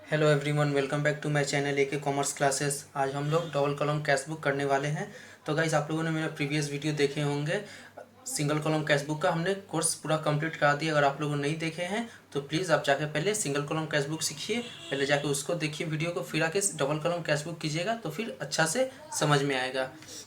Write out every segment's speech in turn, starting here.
Hello everyone, welcome back to my channel AK commerce classes. आज हम लोग double column cash book करने वाले हैं। तो गाइस, आप लोगों ने मेरा प्रीवियस वीडियो देखे होंगे। सिंगल कॉलम कैश बुक का हमने कोर्स पूरा कंप्लीट करा दिया। अगर आप लोगों ने नहीं देखे हैं तो प्लीज़ आप जाके पहले सिंगल कॉलम कैश बुक सीखिए, पहले जाके उसको देखिए वीडियो को, फिर आके डबल कॉलम कैश बुक कीजिएगा तो फिर अच्छा से समझ में आएगा।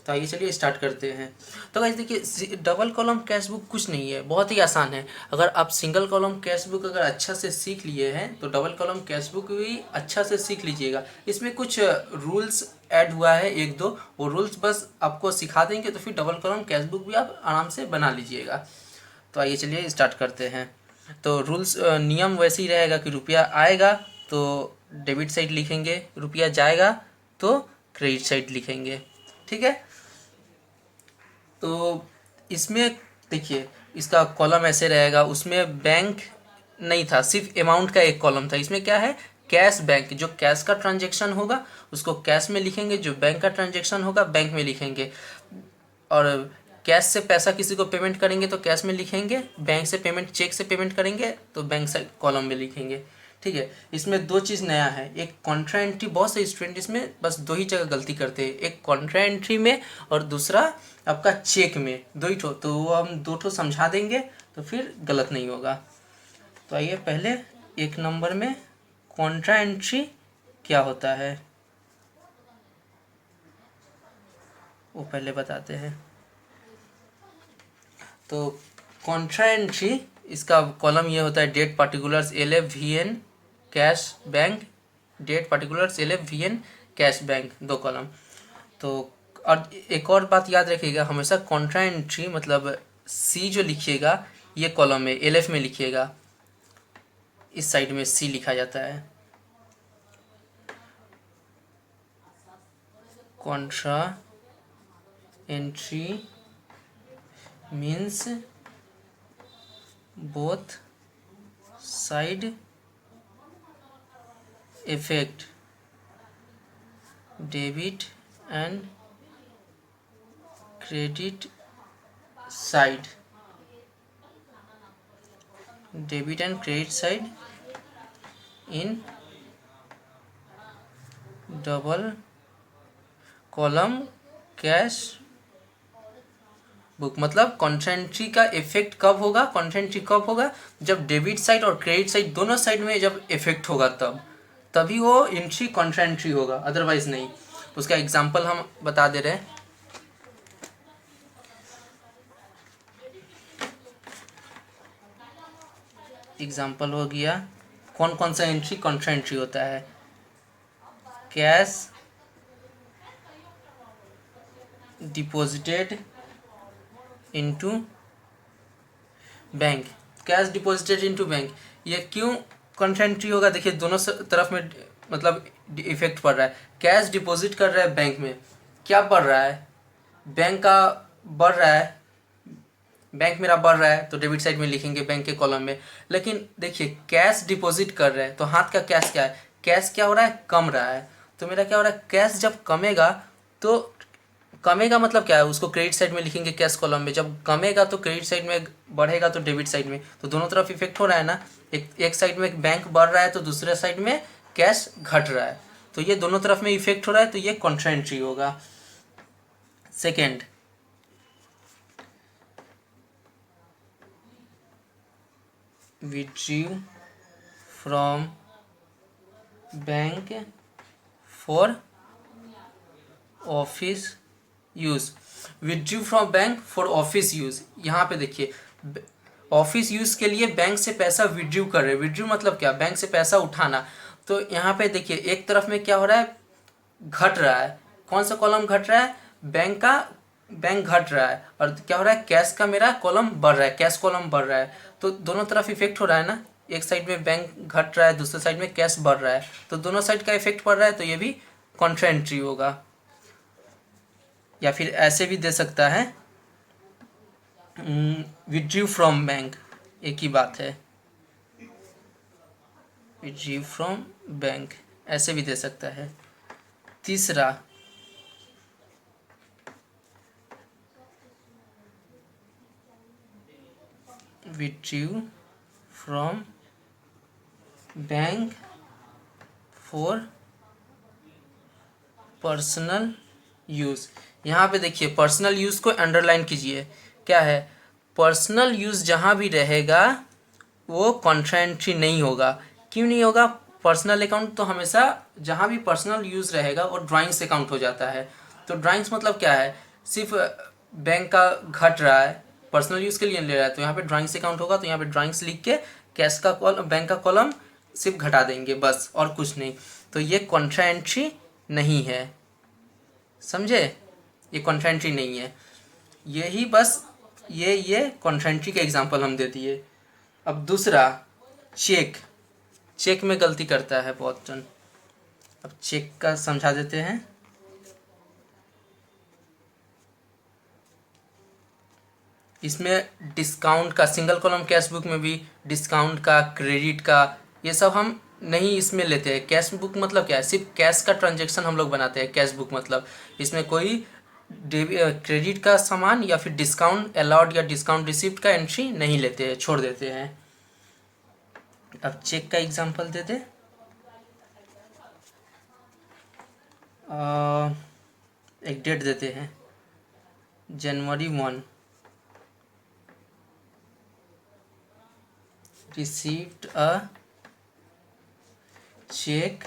तो आइए चलिए स्टार्ट करते हैं। तो गाइस देखिए, डबल कॉलम कैश बुक कुछ नहीं है, बहुत ही आसान है। अगर आप सिंगल कॉलम कैश बुक अगर अच्छा से सीख लिए हैं तो डबल कॉलम कैश बुक भी अच्छा से सीख लीजिएगा। इसमें कुछ रूल्स ऐड हुआ है, एक दो, वो रूल्स बस आपको सिखा देंगे तो फिर डबल कॉलम कैश बुक भी आप आराम से बना लीजिएगा। तो आइए चलिए स्टार्ट करते हैं। तो रूल्स नियम वैसे ही रहेगा कि रुपया आएगा तो डेबिट साइड लिखेंगे, रुपया जाएगा तो क्रेडिट साइड लिखेंगे। ठीक है। तो इसमें देखिए, इसका कॉलम ऐसे रहेगा। उसमें बैंक नहीं था, सिर्फ अमाउंट का एक कॉलम था। इसमें क्या है, कैश बैंक, जो कैश का ट्रांजेक्शन होगा उसको कैश में लिखेंगे, जो बैंक का ट्रांजेक्शन होगा बैंक में लिखेंगे। और कैश से पैसा किसी को पेमेंट करेंगे तो कैश में लिखेंगे, बैंक से पेमेंट, चेक से पेमेंट करेंगे तो बैंक से कॉलम में लिखेंगे। ठीक है। इसमें दो चीज़ नया है, एक कॉन्ट्रा एंट्री। बहुत से स्टूडेंट इसमें बस दो ही जगह गलती करते हैं, एक कॉन्ट्रा एंट्री में और दूसरा आपका चेक में। दो ही ठो, तो वो हम दो ठो समझा देंगे तो फिर गलत नहीं होगा। तो आइए पहले एक नंबर में कॉन्ट्रा एंट्री क्या होता है वो पहले बताते हैं। तो कॉन्ट्रा एंट्री, इसका कॉलम ये होता है, date particulars L F V N cash bank, date particulars L F V N cash bank, दो कॉलम। तो और एक और बात याद रखिएगा, हमेशा कॉन्ट्रा एंट्री मतलब सी जो लिखिएगा ये कॉलम में एल एफ में लिखिएगा, इस साइड में सी लिखा जाता है। Contra entry means both side effect debit and credit side, debit and credit side in double column cash book. मतलब कॉन्ट्रेंट्री का इफेक्ट कब होगा, कॉन्ट्रेंट्री कब होगा, जब डेबिट साइड और क्रेडिट साइड दोनों साइड में जब इफेक्ट होगा तब, तभी वो एंट्री कॉन्ट्रेंट्री होगा, अदरवाइज नहीं। उसका एग्जांपल हम बता दे रहे हैं। एग्जांपल हो गया, कौन कौन सा एंट्री कॉन्ट्रेंट्री होता है। Cash deposited into bank, cash deposited into bank, ये क्यों कॉन्ट्रेंट्री होगा। देखिए दोनों तरफ में मतलब इफेक्ट पड़ रहा है। कैश डिपॉजिट कर रहा है बैंक में, क्या बढ़ रहा है, बैंक का बढ़ रहा है, बैंक मेरा बढ़ रहा है तो डेबिट साइड में लिखेंगे बैंक के कॉलम में। लेकिन देखिए कैश डिपॉजिट कर रहे हैं तो हाथ का कैश क्या है, कैश क्या हो रहा है, कम रहा है। तो मेरा क्या हो रहा है, कैश जब कमेगा तो, कमेगा मतलब क्या है, उसको क्रेडिट साइड में लिखेंगे कैश कॉलम में। जब कमेगा तो क्रेडिट साइड में, बढ़ेगा तो डेबिट साइड में। तो दोनों तरफ इफेक्ट हो रहा है ना। एक साइड में बैंक बढ़ रहा है तो दूसरे साइड में कैश घट रहा है, तो ये दोनों तरफ में इफेक्ट हो रहा है, तो ये कॉन्ट्रेंट्री होगा। Second, withdrew from bank for office use. Withdrew from bank for office use, यहाँ पे देखिए ऑफिस यूज़ के लिए बैंक से पैसा विड्रू कर रहे हैं। विड्रू मतलब क्या, बैंक से पैसा उठाना। तो यहाँ पे देखिए एक तरफ में क्या हो रहा है, घट रहा है। कौन सा कॉलम घट रहा है, बैंक का, बैंक घट रहा है। और क्या हो रहा है, कैश का मेरा कॉलम बढ़ रहा है, कैश कॉलम बढ़ रहा है। तो दोनों तरफ इफेक्ट हो रहा है ना, एक साइड में बैंक घट रहा है, दूसरे साइड में कैश बढ़ रहा है, तो दोनों साइड का इफेक्ट पड़ रहा है, तो ये भी कॉन्ट्रा एंट्री होगा। या फिर ऐसे भी दे सकता है, विड्रू फ्रॉम बैंक, एक ही बात है, विड्रू फ्रॉम बैंक, ऐसे भी दे सकता है। तीसरा, withdrew from bank for personal use. यहाँ पे देखिए पर्सनल यूज़ को अंडरलाइन कीजिए। क्या है, पर्सनल यूज़ जहाँ भी रहेगा वो कॉन्ट्रा एंट्री नहीं होगा। क्यों नहीं होगा? पर्सनल अकाउंट तो हमेशा जहाँ भी पर्सनल यूज़ रहेगा वो ड्राइंग्स अकाउंट हो जाता है। तो ड्राइंग्स मतलब क्या है, सिर्फ बैंक का घट रहा है, पर्सनल यूज़ के लिए ले रहा है, तो यहाँ पे ड्राइंग्स अकाउंट होगा, तो यहाँ पे ड्राइंग्स लिख के कैश का कॉलम, बैंक का कॉलम सिर्फ घटा देंगे बस, और कुछ नहीं। तो ये कॉन्ट्रा एंट्री नहीं है, समझे? ये कॉन्ट्रा एंट्री नहीं है। यही बस ये कॉन्ट्रा एंट्री के एग्जांपल हम दे दिए। अब दूसरा चेक। चेक में गलती करता है बहुत जन। अब चेक का समझा देते हैं। इसमें डिस्काउंट का, सिंगल कॉलम कैश बुक में भी डिस्काउंट का, क्रेडिट का, ये सब हम नहीं इसमें लेते हैं। कैश बुक मतलब क्या है, सिर्फ कैश का ट्रांजैक्शन हम लोग बनाते हैं कैश बुक मतलब। इसमें कोई क्रेडिट का सामान या फिर डिस्काउंट अलाउड या डिस्काउंट रिसिप्ट का एंट्री नहीं लेते हैं, छोड़ देते हैं। अब चेक का एग्जांपल दे दे। एक डेट देते हैं, January 1, received a check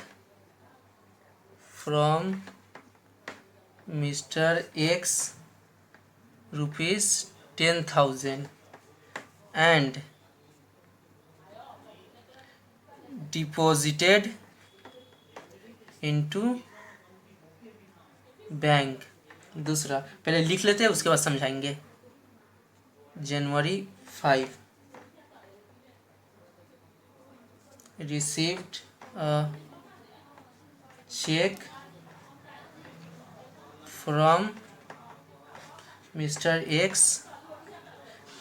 from Mr. X rupees 10,000 and deposited into bank. दूसरा पहले लिख लेते हैं, उसके बाद समझाएंगे। January 5, received a check from Mr. X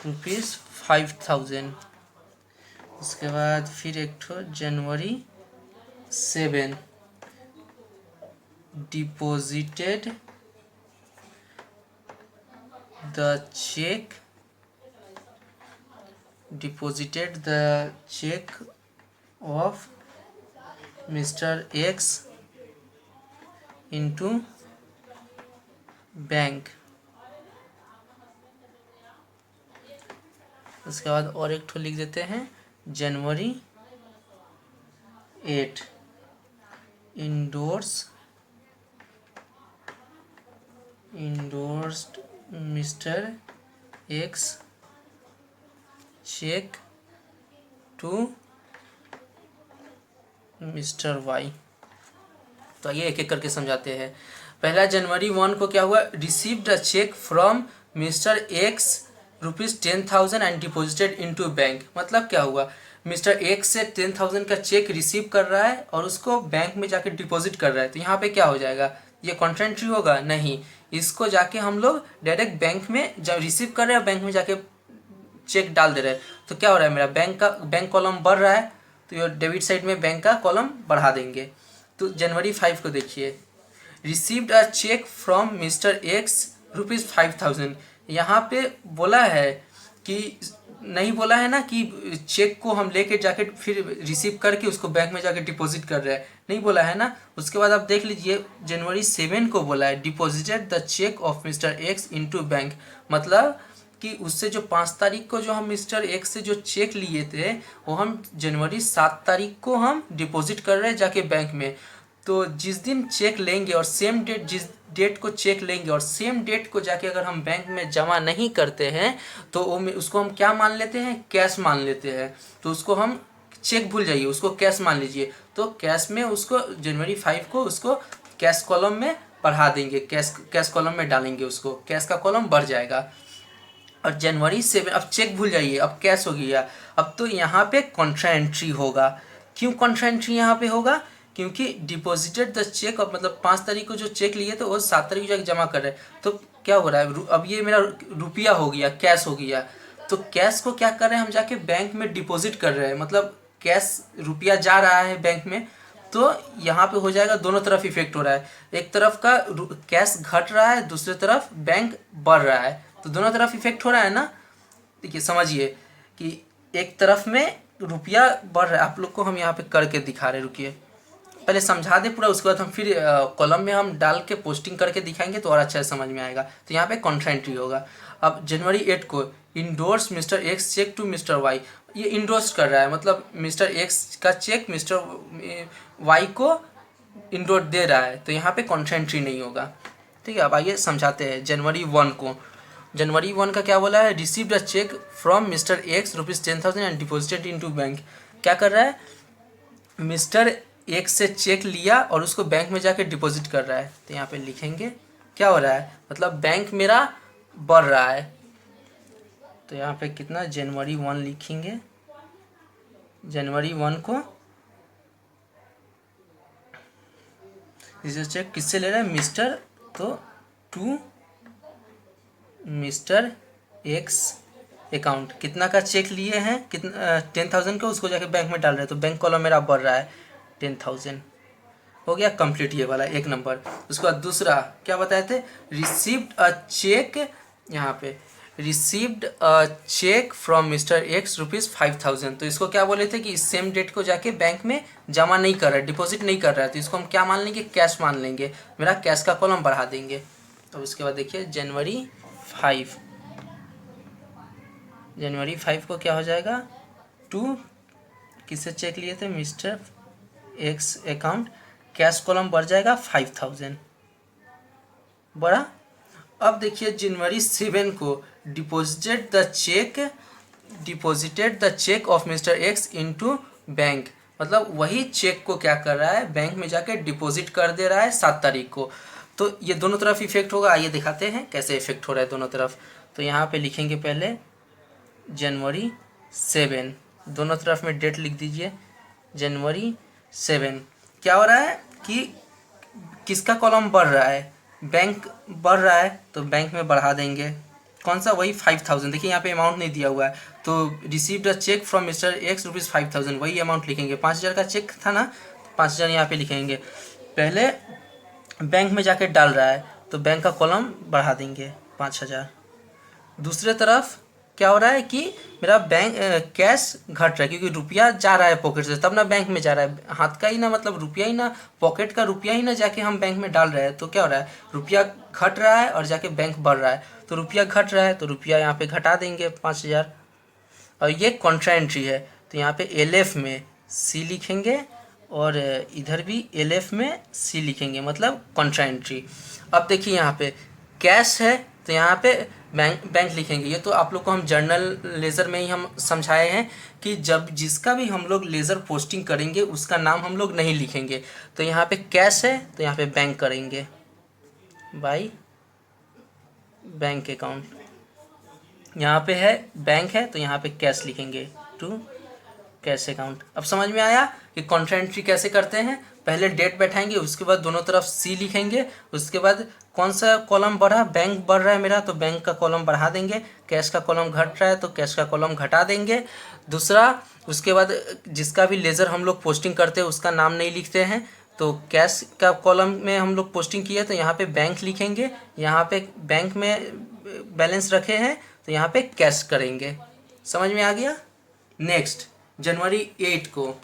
rupees 5,000। उसके बाद फिर एक ठो January 7, deposited the check of Mr. X into bank. उसके बाद और एक ठो लिख देते हैं January 8, endorsed Mr. X check to Mr. Y। तो आइए एक एक करके समझाते हैं। पहला January 1 को क्या हुआ, received a cheque from Mr. X rupees 10,000 and deposited into bank. मतलब क्या हुआ, मिस्टर X से 10,000 का चेक रिसीव कर रहा है और उसको बैंक में जाके डिपॉजिट कर रहा है। तो यहाँ पे क्या हो जाएगा, ये कॉन्ट्रा एंट्री होगा? नहीं, इसको जाके हम लोग डायरेक्ट बैंक में जब रिसीव कर रहे हैं, बैंक में जाके चेक डाल दे रहे हैं। तो क्या हो रहा है, मेरा बैंक कॉलम बढ़ रहा है, तो ये डेबिट साइड में बैंक का कॉलम बढ़ा देंगे। तो January 5 को देखिए, received a cheque from mister X rupees 5,000। यहाँ पे बोला है कि, नहीं बोला है ना कि चेक को हम लेके जाके फिर रिसीव करके उसको बैंक में जाके डिपॉजिट कर रहे हैं, नहीं बोला है ना। उसके बाद आप देख लीजिए January 7 को बोला है, deposited the cheque of mister X into bank. मतलब कि उससे जो 5 तारीख को जो हम मिस्टर X से जो चेक लिए थे, वो हम January 7 तारीख को हम डिपॉजिट कर रहे हैं जाके बैंक में। तो जिस दिन चेक लेंगे और सेम डेट, जिस डेट को चेक लेंगे और सेम डेट को जाके अगर हम बैंक में जमा नहीं करते हैं, तो उसको हम क्या मान लेते हैं, कैश मान लेते हैं। तो उसको हम चेक भूल जाइए, उसको कैश मान लीजिए। तो कैश में उसको January 5 को उसको कैश कॉलम में बढ़ा देंगे, कैश कॉलम में डालेंगे, उसको कैश का कॉलम बढ़ जाएगा। और January 7, अब चेक भूल जाइए, अब कैश हो गया। अब तो यहाँ पे कॉन्ट्रा एंट्री होगा। क्यों कॉन्ट्रा एंट्री यहाँ पे होगा, क्योंकि डिपॉजिटेड द चेक, मतलब 5 तारीख को जो चेक लिए तो वो 7 तारीख को जाके जमा कर रहे हैं। तो क्या हो रहा है, अब ये मेरा रुपया हो गया, कैश हो गया। तो कैश को क्या कर रहे हैं, हम जाके बैंक में डिपॉजिट कर रहे हैं, मतलब कैश रुपया जा रहा है बैंक में। तो यहाँ पे हो जाएगा, दोनों तरफ इफेक्ट हो रहा है। एक तरफ का कैश घट रहा है, दूसरी तरफ बैंक बढ़ रहा है, तो दोनों तरफ इफेक्ट हो रहा है ना। देखिए समझिए कि एक तरफ में रुपया बढ़ रहा है, आप लोग को हम यहाँ पे करके दिखा रहे, रुकिए। पहले समझा दे पूरा, उसके बाद हम फिर कॉलम में हम डाल के पोस्टिंग करके दिखाएंगे तो और अच्छा से समझ में आएगा। तो यहाँ पे कॉन्ट्रा होगा। अब जनवरी 8 को endorse mister X cheque to mister Y, ये इंडोर्स कर रहा है, मतलब मिस्टर एक्स का चेक मिस्टर वाई को इंडोर दे रहा है, तो यहाँ पे कॉन्ट्रा नहीं होगा। ठीक है, अब आइए समझाते हैं। जनवरी 1 को, जनवरी 1 का क्या बोला है, received a cheque from mister X ₹10,000 and deposited into bank. क्या कर रहा है, मिस्टर एक्स से चेक लिया और उसको बैंक में जाके डिपॉजिट कर रहा है। तो यहाँ पे लिखेंगे क्या हो रहा है, मतलब बैंक मेरा बढ़ रहा है। तो यहाँ पे कितना, जनवरी 1 लिखेंगे। जनवरी 1 को चेक किससे ले रहा है, मिस्टर, तो टू मिस्टर एक्स अकाउंट। कितना का चेक लिए हैं, कितना 10,000 का, उसको जाके बैंक में डाल रहे हैं, तो बैंक कॉलम मेरा बढ़ रहा है 10,000। हो गया कंप्लीट ये वाला 1 नंबर। उसके बाद दूसरा क्या बताए थे, रिसीव्ड अ चेक, यहाँ पे received a cheque from mister X ₹5,000। तो इसको क्या बोले थे कि इस सेम डेट को जाके बैंक में जमा नहीं कर रहा है, डिपॉजिट नहीं कर रहा है, तो इसको हम क्या मान लेंगे, कैश मान लेंगे, मेरा कैश का कॉलम बढ़ा देंगे। तो उसके बाद देखिए जनवरी 5, जनवरी 5 को क्या हो जाएगा, टू किससे चेक लिए थे, mister X account, cash column बढ़ जाएगा 5,000 बढ़ा। अब देखिए जनवरी 7 को deposited the cheque of mister X into bank, मतलब वही चेक को क्या कर रहा है, बैंक में जाके डिपॉजिट कर दे रहा है 7 तारीख को। तो ये दोनों तरफ इफेक्ट होगा, आइए दिखाते हैं कैसे इफेक्ट हो रहा है दोनों तरफ। तो यहाँ पे लिखेंगे पहले जनवरी 7, दोनों तरफ में डेट लिख दीजिए। जनवरी 7 क्या हो रहा है कि किसका कॉलम बढ़ रहा है, बैंक बढ़ रहा है, तो बैंक में बढ़ा देंगे। कौन सा, वही 5,000। देखिए यहाँ पे अमाउंट नहीं दिया हुआ है, तो received a cheque from mister X ₹5,000, वही अमाउंट लिखेंगे। 5,000 का चेक था ना, 5,000 यहाँ पे लिखेंगे। पहले बैंक में जाके डाल रहा है, तो बैंक का कॉलम बढ़ा देंगे 5,000। दूसरे तरफ क्या हो रहा है कि मेरा बैंक कैश घट रहा है, क्योंकि रुपया जा रहा है पॉकेट से, तब ना बैंक में जा रहा है, हाथ का ही ना, मतलब रुपया ही ना, पॉकेट का रुपया ही ना जाके हम बैंक में डाल रहे हैं। तो क्या हो रहा है, रुपया घट रहा है और जाके बैंक बढ़ रहा है, तो रुपया घट रहा है तो रुपया यहाँ पे घटा देंगे 5,000। और ये कॉन्ट्रा एंट्री है, तो यहाँ पे LF में C लिखेंगे और इधर भी LF में C लिखेंगे, मतलब कॉन्ट्रा एंट्री। अब देखिए यहाँ पे कैश है, तो यहाँ पे बैंक लिखेंगे। ये तो आप लोग को हम जर्नल लेज़र में ही हम समझाए हैं कि जब जिसका भी हम लोग लेज़र पोस्टिंग करेंगे उसका नाम हम लोग नहीं लिखेंगे। तो यहाँ पे कैश है, तो यहाँ पे बैंक करेंगे, बाई बैंक अकाउंट। यहाँ पे है बैंक है, तो यहाँ पे कैश लिखेंगे, टू कैश अकाउंट। अब समझ में आया कि कॉन्ट्रा एंट्री कैसे करते हैं। पहले डेट बैठाएंगे, उसके बाद दोनों तरफ C लिखेंगे, उसके बाद कौन सा कॉलम बढ़ा, बैंक बढ़ रहा है मेरा, तो बैंक का कॉलम बढ़ा देंगे। कैश का कॉलम घट रहा है, तो कैश का कॉलम घटा देंगे। दूसरा, उसके बाद जिसका भी लेज़र हम लोग पोस्टिंग करते हैं उसका नाम नहीं लिखते हैं, तो कैश का कॉलम में हम लोग पोस्टिंग किए तो यहाँ पे बैंक लिखेंगे, यहाँ पे बैंक में बैलेंस रखे हैं तो यहाँ पे कैश करेंगे। समझ में आ गया। नेक्स्ट जनवरी 8 को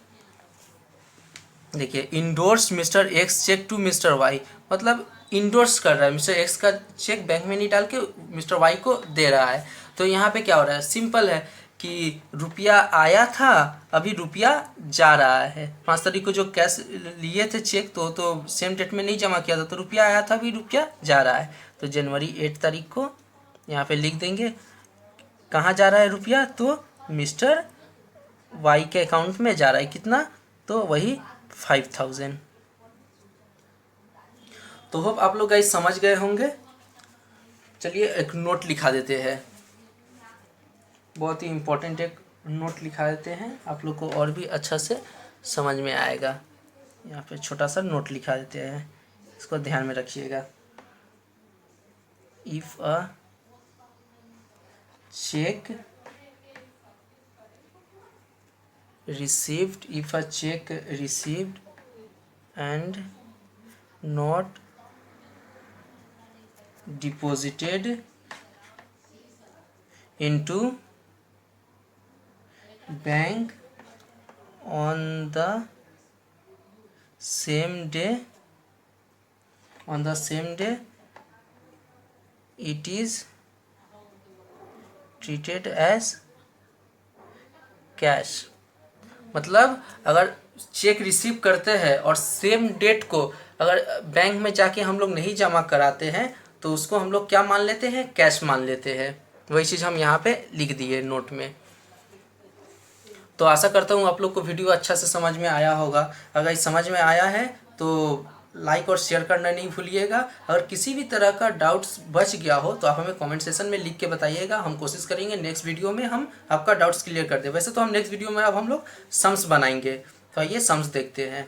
देखिए, endorse mister X cheque to mister Y, मतलब इंडोर्स कर रहा है, मिस्टर एक्स का चेक बैंक में नहीं डाल के मिस्टर वाई को दे रहा है। तो यहाँ पे क्या हो रहा है, सिंपल है कि रुपया आया था, अभी रुपया जा रहा है। 5 तारीख को जो कैश लिए थे चेक, तो सेम डेट में नहीं जमा किया था, तो रुपया आया था, अभी रुपया जा रहा है। तो जनवरी 8 तारीख को यहाँ पे लिख देंगे कहाँ जा रहा है रुपया, तो मिस्टर वाई के अकाउंट में जा रहा है। कितना, तो वही 5,000। तो होप आप लोग गाइस समझ गए होंगे। चलिए एक नोट लिखा देते हैं, बहुत ही इम्पोर्टेंट एक नोट लिखा देते हैं, आप लोग को और भी अच्छा से समझ में आएगा। यहाँ पे छोटा सा नोट लिखा देते हैं, इसको ध्यान में रखिएगा। If a cheque received, if a check received and not deposited into bank on the same day, on the same day it is treated as cash. मतलब अगर चेक रिसीव करते हैं और सेम डेट को अगर बैंक में जाके हम लोग नहीं जमा कराते हैं तो उसको हम लोग क्या मान लेते हैं, कैश मान लेते हैं। वही चीज़ हम यहाँ पे लिख दिए नोट में। तो आशा करता हूँ आप लोग को वीडियो अच्छा से समझ में आया होगा। अगर समझ में आया है तो लाइक और शेयर करना नहीं भूलिएगा। अगर किसी भी तरह का डाउट्स बच गया हो तो आप हमें कमेंट सेक्शन में लिख के बताइएगा। हम कोशिश करेंगे नेक्स्ट वीडियो में हम आपका डाउट्स क्लियर कर दें। वैसे तो हम नेक्स्ट वीडियो में अब हम लोग सम्स बनाएंगे, तो आइए सम्स देखते हैं।